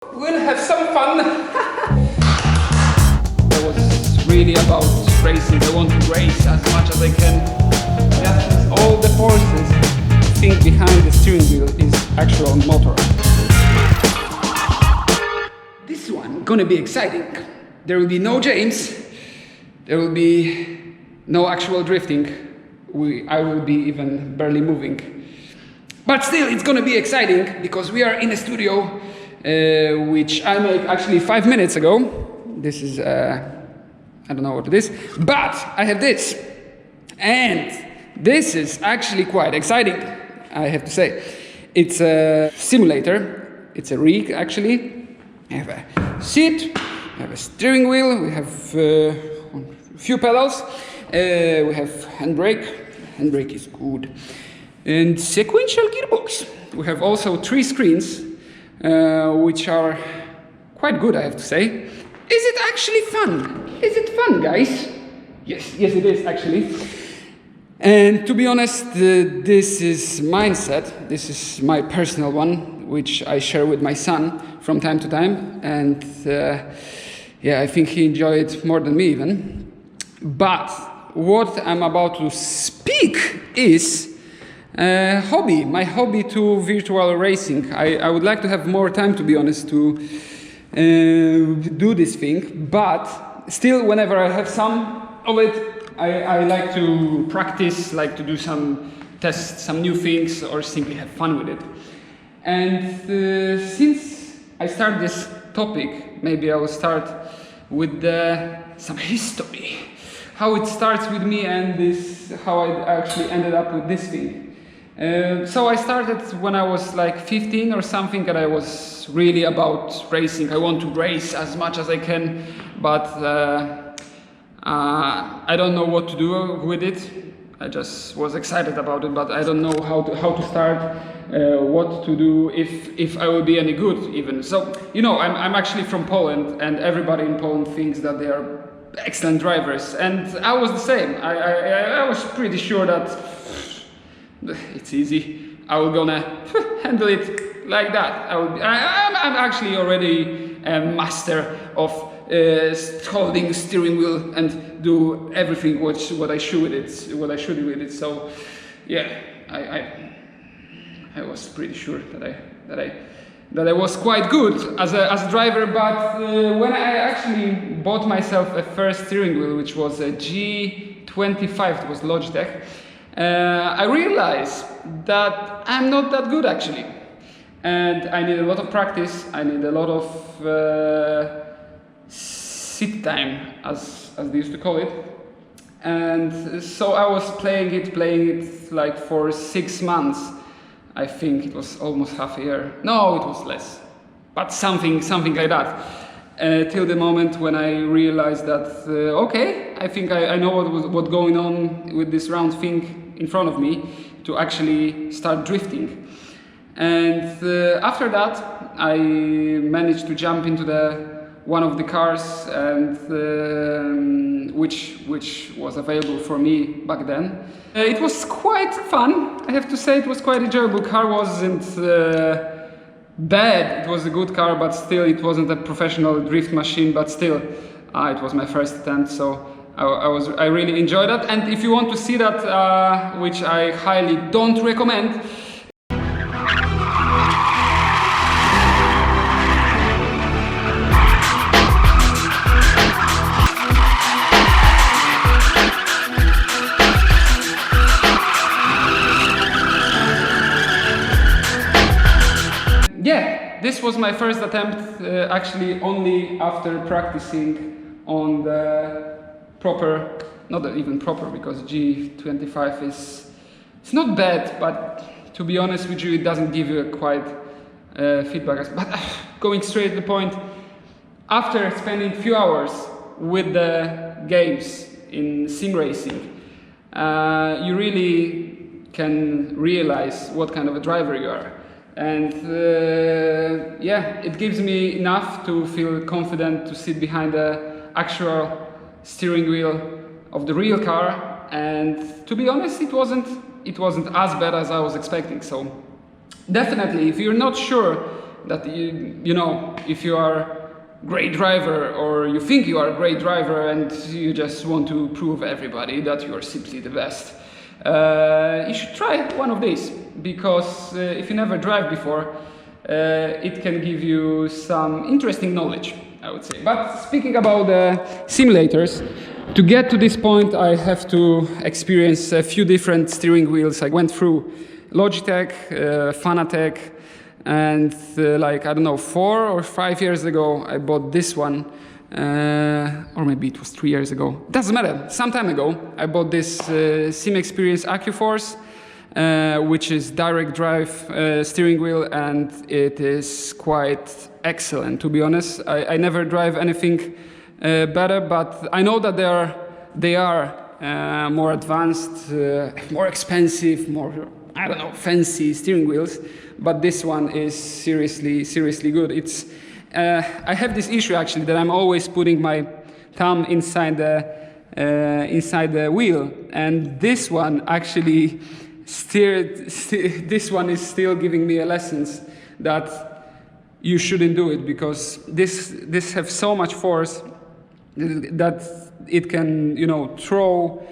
We'll have some fun. I was really about racing. I want to race as much as I can. Just all the forces think behind the steering wheel is actual motor. This one gonna be exciting. There will be no James. There will be no actual drifting. I will be even barely moving. But still, it's gonna be exciting because we are in a studio which I made actually 5 minutes ago. This is, I don't know what it is, but I have this. And this is actually quite exciting, I have to say. It's a simulator, it's a rig actually. We have a seat, we have a steering wheel, we have a few pedals, we have handbrake is good. And sequential gearbox. We have also 3 screens, which are quite good, I have to say. Is it actually fun? Is it fun, guys? Yes, it is actually. And to be honest, this is mindset. This is my personal one, which I share with my son from time to time. And yeah, I think he enjoyed it more than me even. But what I'm about to speak is hobby, my hobby to virtual racing. I would like to have more time, to be honest, to do this thing, but still whenever I have some of it, I like to practice, like to do some tests, some new things, or simply have fun with it. And since I start this topic, maybe I will start with some history. How it starts with me and how I actually ended up with this thing. So I started when I was like 15 or something, and I was really about racing. I want to race as much as I can, but I don't know what to do with it. I just was excited about it, but I don't know how to start, what to do, if I will be any good even. So, you know, I'm actually from Poland, and everybody in Poland thinks that they are excellent drivers, and I was the same. I was pretty sure that it's easy. I will gonna handle it like that. I'm actually already a master of holding steering wheel and do everything what I should with it. So yeah, I was pretty sure that I was quite good as a driver. But when I actually bought myself a first steering wheel, which was a G25, it was Logitech. I realized that I'm not that good actually, and I need a lot of practice. I need a lot of sit time, as they used to call it. And so I was playing it like for 6 months. I think it was almost half a year. No, it was less, but something like that. Till the moment when I realized that okay, I think I know what's going on with this round thing in front of me, to actually start drifting. And after that, I managed to jump into one of the cars, and which was available for me back then. It was quite fun, I have to say. It was quite enjoyable. Car wasn't bad. It was a good car, but still it wasn't a professional drift machine. But still, it was my first attempt, so I really enjoyed that. And if you want to see that, which I highly don't recommend, yeah, this was my first attempt, actually only after practicing on the proper, not even proper, because G25 it's not bad, but to be honest with you, it doesn't give you a quite feedback. But going straight to the point, after spending a few hours with the games in sim racing, you really can realize what kind of a driver you are. And yeah, it gives me enough to feel confident to sit behind the actual steering wheel of the real car. And to be honest, it wasn't as bad as I was expecting. So definitely, if you're not sure that you know, if you are a great driver or you think you are a great driver and you just want to prove everybody that you are simply the best, you should try one of these, because if you never drive before, it can give you some interesting knowledge, I would say. But speaking about the simulators, to get to this point I have to experience a few different steering wheels. I went through Logitech, Fanatec, and like, I don't know, 4 or 5 years ago I bought this one, or maybe it was 3 years ago, doesn't matter, some time ago I bought this Sim Experience AccuForce, which is direct drive steering wheel, and it is quite excellent, to be honest. I never drive anything better, but I know that they are more advanced, more expensive, more, I don't know, fancy steering wheels, but this one is seriously good. It's I have this issue actually that I'm always putting my thumb inside the wheel, and this one actually this one is still giving me a lessons that you shouldn't do it, because this has so much force that it can, you know, throw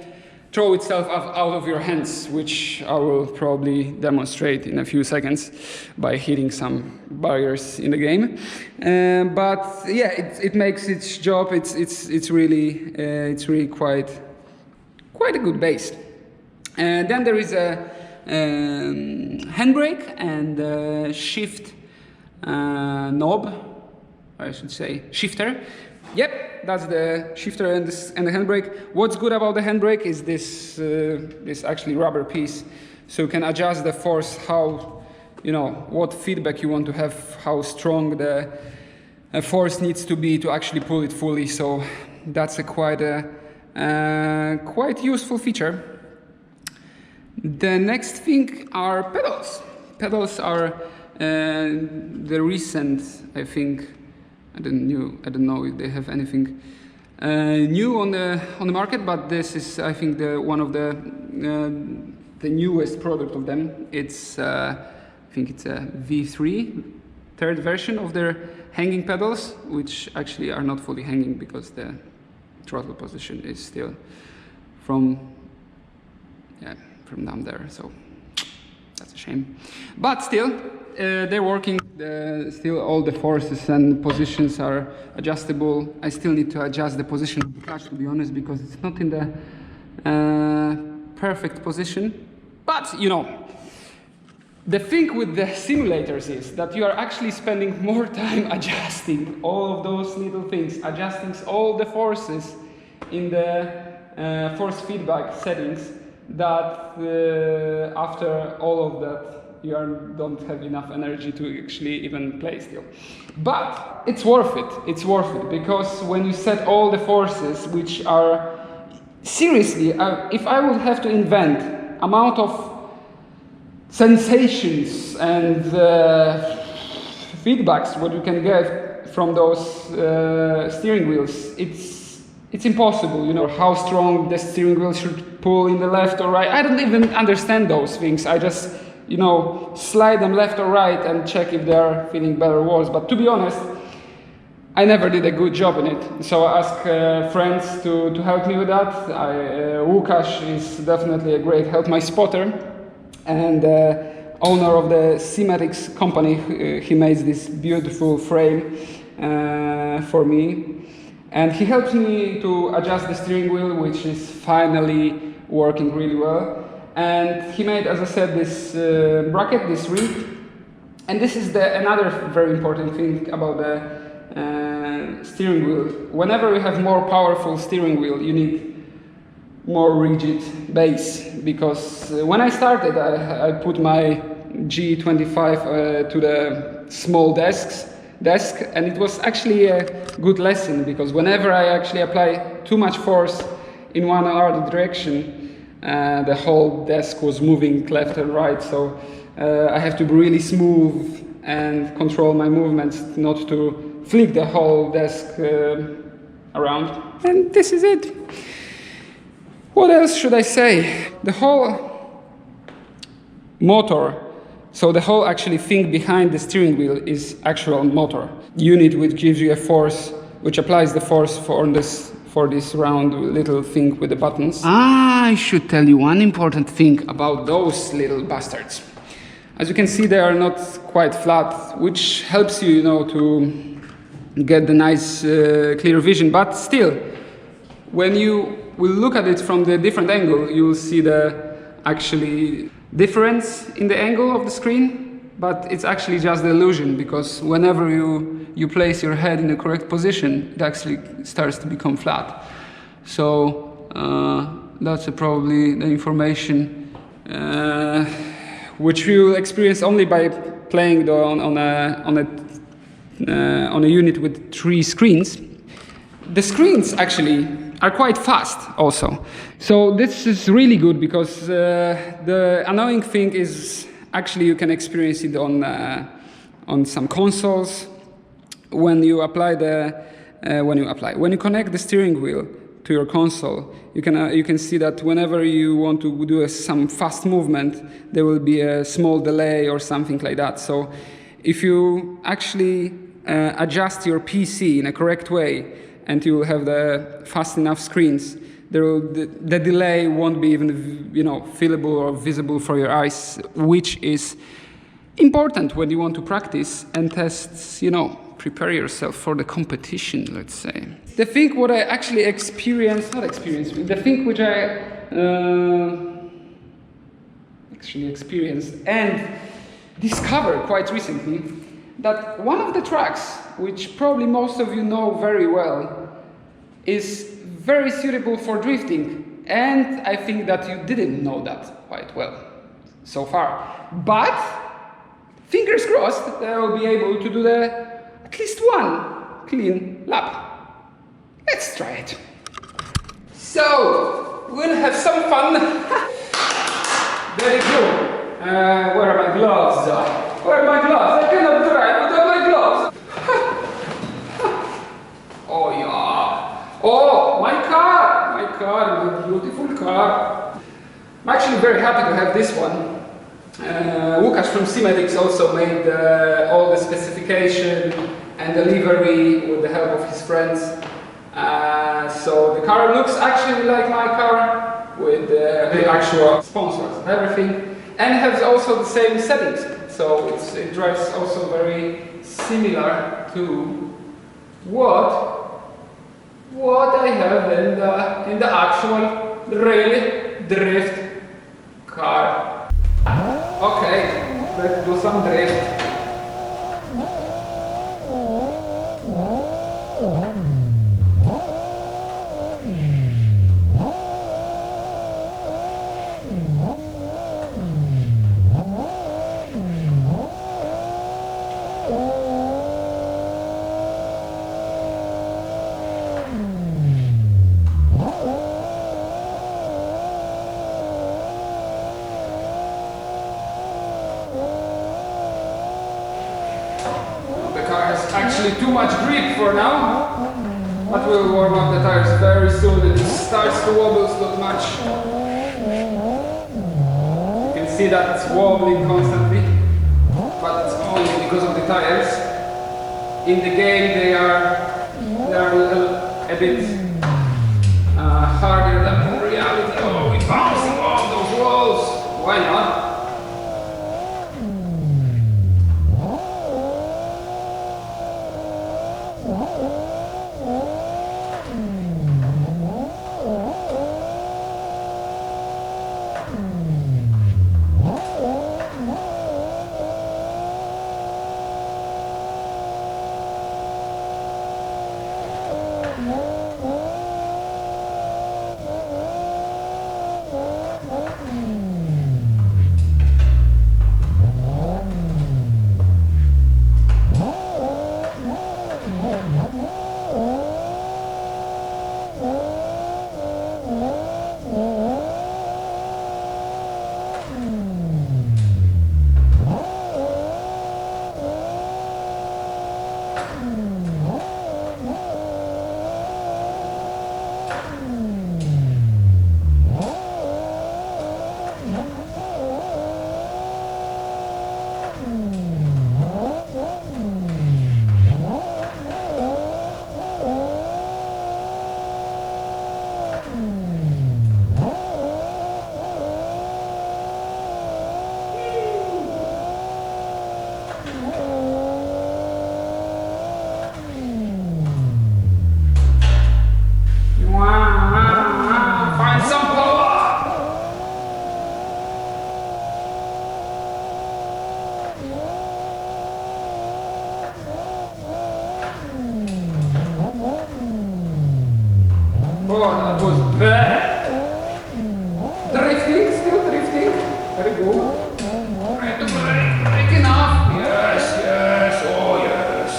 itself out of your hands, which I will probably demonstrate in a few seconds by hitting some barriers in the game. But yeah, it makes its job. It's really quite a good base. And then there is a handbrake and a shift knob, I should say shifter. Yep, that's the shifter and the handbrake. What's good about the handbrake is this actually rubber piece, so you can adjust the force, how, you know, what feedback you want to have, how strong the force needs to be to actually pull it fully. So that's a quite useful feature. The next thing are pedals. Pedals are the recent, I think. I don't know if they have anything new on the market, but this is, I think, one of the newest product of them. It's I think it's a V3, third version of their hanging pedals, which actually are not fully hanging because the throttle position is still from down there. So that's a shame, but still they're working. Still all the forces and positions are adjustable. I still need to adjust the position of the clutch, to be honest, because it's not in the perfect position. But you know, the thing with the simulators is that you are actually spending more time adjusting all of those little things, adjusting all the forces in the force feedback settings, that after all of that you don't have enough energy to actually even play still. But it's worth it. It's worth it, because when you set all the forces, which are seriously, if I would have to invent amount of sensations and feedbacks what you can get from those steering wheels, it's impossible. You know, how strong the steering wheel should pull in the left or right. I don't even understand those things. I just, you know, slide them left or right and check if they are feeling better or worse. But to be honest, I never did a good job in it. So I asked friends to help me with that. Łukasz is definitely a great help, my spotter, and owner of the Simetics company. He made this beautiful frame for me, and he helped me to adjust the steering wheel, which is finally working really well. And he made, as I said, this bracket, this rig. And this is another very important thing about the steering wheel. Whenever you have more powerful steering wheel, you need more rigid base. Because when I started, I put my G25 to the small desk, and it was actually a good lesson, because whenever I actually apply too much force in one or other direction, the whole desk was moving left and right, so I have to be really smooth and control my movements not to flick the whole desk around. And this is it. What else should I say? The whole motor So the whole actually thing behind the steering wheel is actual motor unit, which gives you a force, which applies the force for this round little thing with the buttons. I should tell you one important thing about those little bastards. As you can see, they are not quite flat, which helps you, to get the nice clear vision. But still, when you will look at it from the different angle, you will see the actually difference in the angle of the screen. But it's actually just the illusion, because whenever you place your head in the correct position, it actually starts to become flat. So that's probably the information which you will experience only by playing on a unit with 3 screens. The screens actually are quite fast also. So this is really good, because the annoying thing is actually you can experience it on some consoles. When you connect the steering wheel to your console, you can see that whenever you want to do some fast movement, there will be a small delay or something like that. So if you actually adjust your PC in a correct way, and you will have the fast enough screens, the delay won't be even feelable or visible for your eyes, which is important when you want to practice and test, prepare yourself for the competition, let's say. The thing what I actually the thing which I actually experienced and discovered quite recently, that one of the tracks, which probably most of you know very well, is very suitable for drifting. And I think that you didn't know that quite well so far. But fingers crossed that I will be able to do at least one clean lap. Let's try it. So, we'll have some fun. Very good. Where are my gloves? Where are my gloves? I cannot drive without my gloves. Oh yeah. Oh, my car, my beautiful car. I'm actually very happy to have this one. Łukasz from Cimetics also made all the specification and the livery with the help of his friends. So the car looks actually like my car, with the actual sponsors and everything, and has also the same settings. So it drives also very similar to what I have in the actual real drift car. Okay, let's do some drift. Actually too much grip for now, but we'll warm up the tires very soon and it starts to wobble not much. You can see that it's wobbling constantly, but it's only because of the tires. In the game they are a bit harder than in reality. Oh, it's bouncing off those walls! Why not? Oh, that was bad. Drifting, still drifting. Very good. Right to break enough. Yes, yes, oh yes.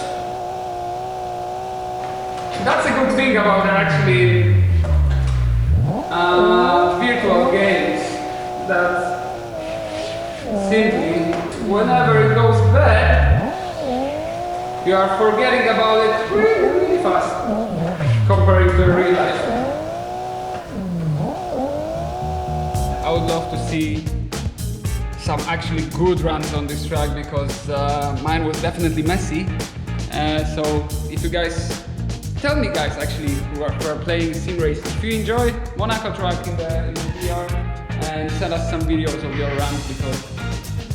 That's a good thing about actually virtual games. That simply, whenever it goes bad, you are forgetting about it really, really fast comparing to real life. I would love to see some actually good runs on this track because mine was definitely messy. So if you guys tell me, guys, actually who are playing sim race, if you enjoy Monaco track in the VR, and send us some videos of your runs because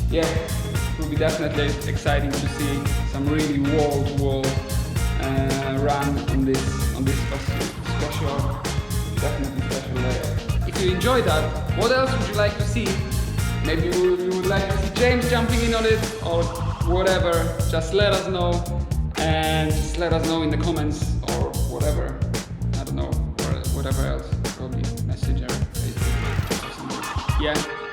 yeah, it will be definitely exciting to see some really wall-to-wall run on this special, definitely special layer. If you enjoy that, what else would you like to see? Maybe you would like to see James jumping in on it or whatever. Just let us know, and just let us know in the comments or whatever. I don't know, or whatever else, probably Messenger, Facebook or something. Yeah.